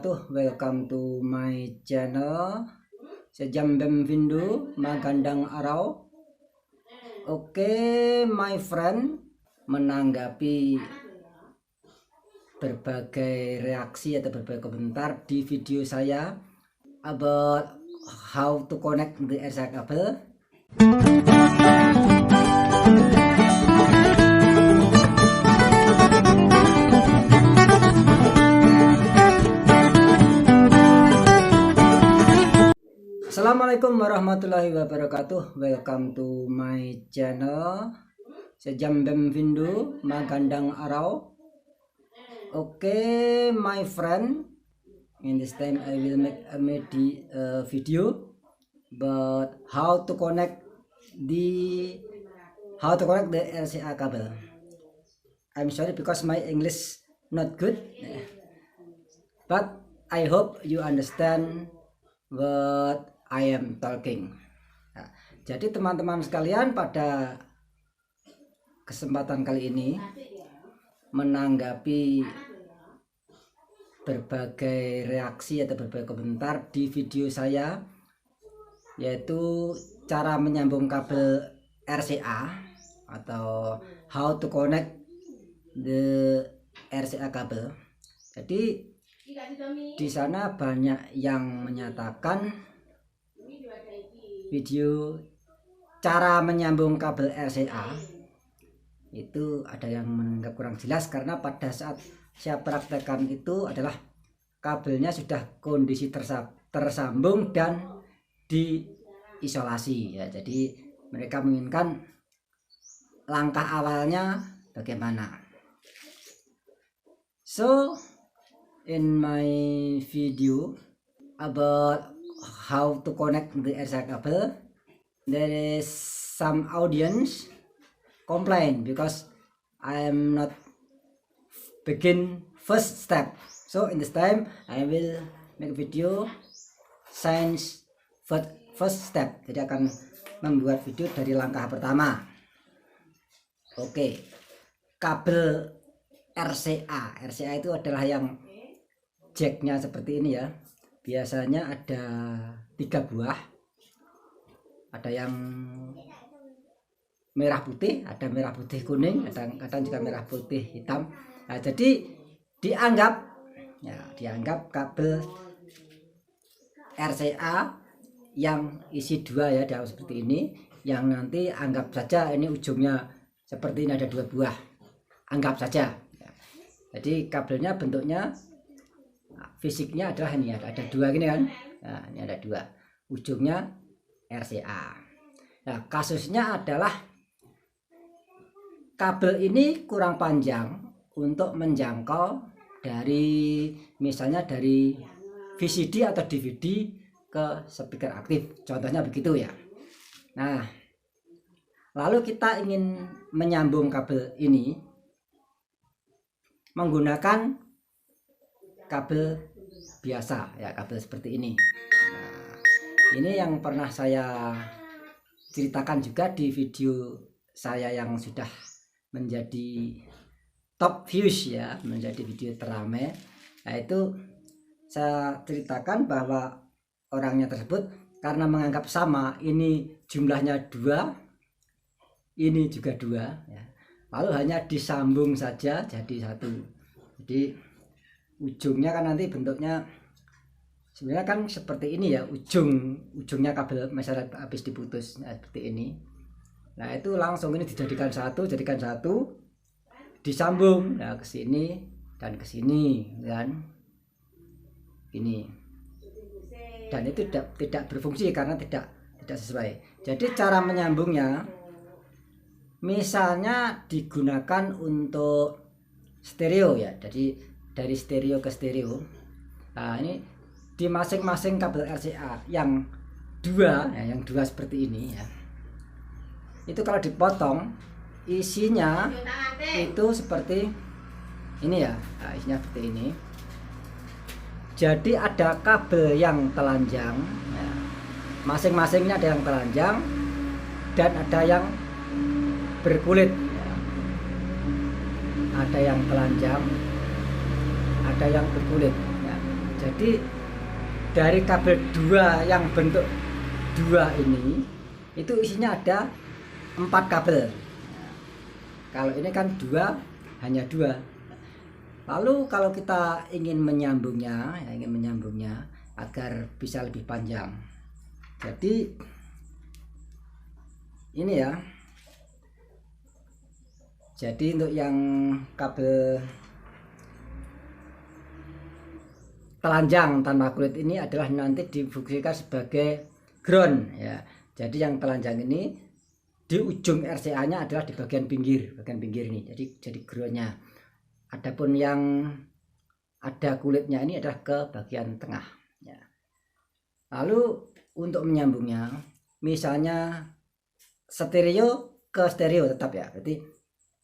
wabarakatuh. Welcome to my channel. Sejam bem-vindo magandang araw. Oke, my friend, menanggapi berbagai reaksi atau berbagai komentar di video saya about how to connect the RCA cable. Assalamualaikum warahmatullahi wabarakatuh. Welcome to my channel. Sejam bem-vindo magandang araw. Okay, my friend, in this time I will make a video about how to connect the RCA cable. I'm sorry because my English not good, but I hope you understand what I am talking. Nah, jadi teman-teman sekalian, pada kesempatan kali ini menanggapi berbagai reaksi atau berbagai komentar di video saya, yaitu cara menyambung kabel RCA atau how to connect the RCA kabel. Jadi di sana banyak yang menyatakan video cara menyambung kabel RCA itu ada yang menganggap kurang jelas, karena pada saat saya praktekkan itu adalah kabelnya sudah kondisi tersambung dan diisolasi ya. Jadi mereka menginginkan langkah awalnya bagaimana. So in my video about how to connect the RCA cable, there is some audience complain because I am not begin first step. So in this time I will make video science first step. Jadi akan membuat video dari langkah pertama. Oke, kabel RCA itu adalah yang jacknya seperti ini ya. Biasanya ada 3 buah, ada yang merah putih, ada merah putih kuning, kadang juga merah putih hitam. Nah, jadi dianggap kabel RCA yang isi 2 ya, dia seperti ini, yang nanti anggap saja ini ujungnya seperti ini, ada 2 buah, anggap saja. Jadi kabelnya bentuknya, fisiknya adalah ini, ada 2 gini kan. Nah, ini ada 2 ujungnya RCA. Nah, kasusnya adalah kabel ini kurang panjang untuk menjangkau dari, misalnya dari VCD atau DVD ke speaker aktif, contohnya begitu ya. Nah, lalu kita ingin menyambung kabel ini menggunakan kabel biasa ya, kabel seperti ini. Nah, ini yang pernah saya ceritakan juga di video saya yang sudah menjadi top views ya, menjadi video teramai. Nah, itu saya ceritakan bahwa orangnya tersebut karena menganggap sama, ini jumlahnya 2, ini juga 2 ya, lalu hanya disambung saja jadi 1. Jadi ujungnya kan nanti bentuknya sebenarnya kan seperti ini ya, ujungnya kabel misalnya habis diputus, nah, seperti ini. Nah, itu langsung ini jadikan satu, disambung nah ke sini dan ke sini kan ini, dan itu tidak berfungsi karena tidak sesuai. Jadi cara menyambungnya misalnya digunakan untuk stereo ya, jadi dari stereo ke stereo. Nah, ini di masing-masing kabel RCA yang 2 ya, yang 2 seperti ini ya, itu kalau dipotong isinya itu seperti ini ya. Nah, isinya seperti ini. Jadi ada kabel yang telanjang ya. Masing-masingnya ada yang telanjang dan ada yang berkulit ya. Ada yang telanjang, ada yang berkulit ya. Jadi dari kabel 2 yang bentuk 2 ini itu isinya ada 4 kabel. Kalau ini kan 2, hanya 2. Lalu kalau kita ingin menyambungnya, agar bisa lebih panjang. Jadi ini ya. Jadi untuk yang kabel telanjang tanpa kulit ini adalah nanti difungsikan sebagai ground ya. Jadi yang telanjang ini di ujung RCA-nya adalah di bagian pinggir ini. Jadi groundnya. Adapun yang ada kulitnya ini adalah ke bagian tengah ya. Lalu untuk menyambungnya, misalnya stereo ke stereo tetap ya. Berarti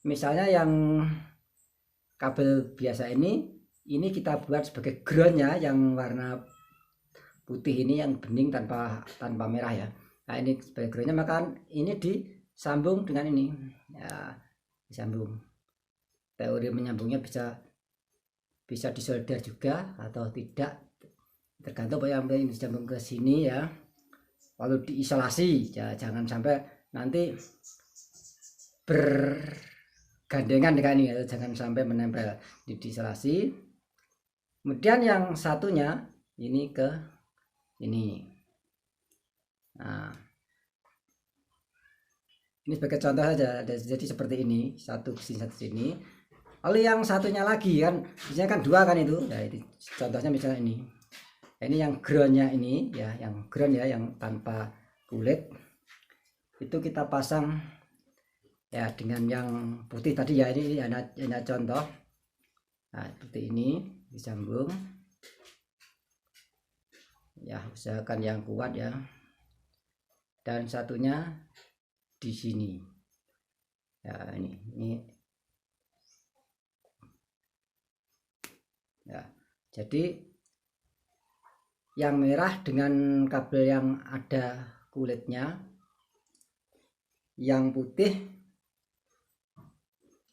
misalnya yang kabel biasa ini kita buat sebagai groundnya yang warna putih ini, yang bening tanpa merah ya. Nah ini sebagai groundnya, maka ini disambung dengan ini ya, disambung. Teori menyambungnya bisa disolder juga atau tidak, tergantung yang penting disambung ke sini ya. Lalu diisolasi ya, jangan sampai nanti bergandengan dengan ini, jangan sampai menempel. Diisolasi. Kemudian yang satunya ini ke ini. Nah, ini sebagai contoh saja. Jadi seperti ini, satu ke sini. Lalu yang satunya lagi kan, biasanya kan 2 kan itu. Ya, itu contohnya misalnya ini. Ini yang groundnya ini ya, yang ground ya, yang tanpa kulit. Itu kita pasang ya dengan yang putih tadi ya. Ini hanya contoh. Nah, seperti ini disambung. Ya, usahakan yang kuat ya. Dan satunya di sini. Ya, ini. Ya, jadi yang merah dengan kabel yang ada kulitnya, yang putih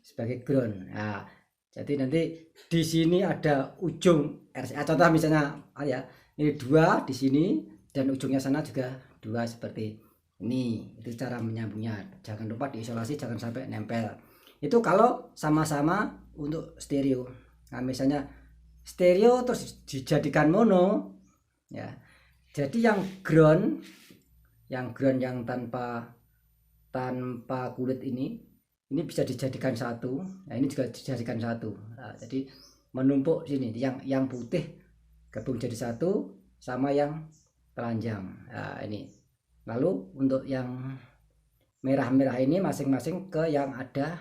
sebagai ground. Nah, jadi nanti di sini ada ujung RCA. Contoh misalnya ya, ini 2 di sini dan ujungnya sana juga 2 seperti ini. Itu cara menyambungnya. Jangan lupa diisolasi, jangan sampai nempel. Itu kalau sama-sama untuk stereo. Nah, misalnya stereo terus dijadikan mono ya. Jadi yang ground yang tanpa kulit ini bisa dijadikan satu. Nah, ini juga dijadikan satu. Nah, jadi menumpuk sini, yang putih gabung jadi satu sama yang telanjang. Nah, ini. Lalu untuk yang merah-merah ini masing-masing ke yang ada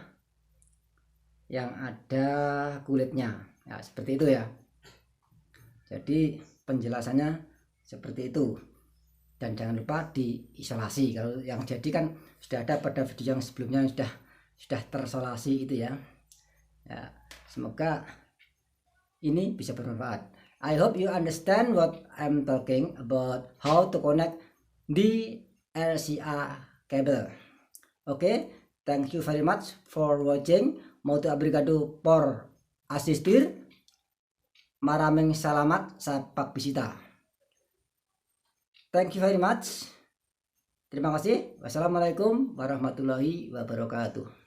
kulitnya. Nah, seperti itu ya. Jadi penjelasannya seperti itu. Dan jangan lupa diisolasi. Kalau yang jadi kan sudah ada pada video yang sebelumnya, sudah terisolasi itu ya. Ya, semoga ini bisa bermanfaat. I hope you understand what I'm talking about, how to connect the RCA cable. Okay, thank you very much for watching. Muito obrigado por assistir. Maraming salamat sa pagbisita. Thank you very much. Terima kasih. Wassalamualaikum warahmatullahi wabarakatuh.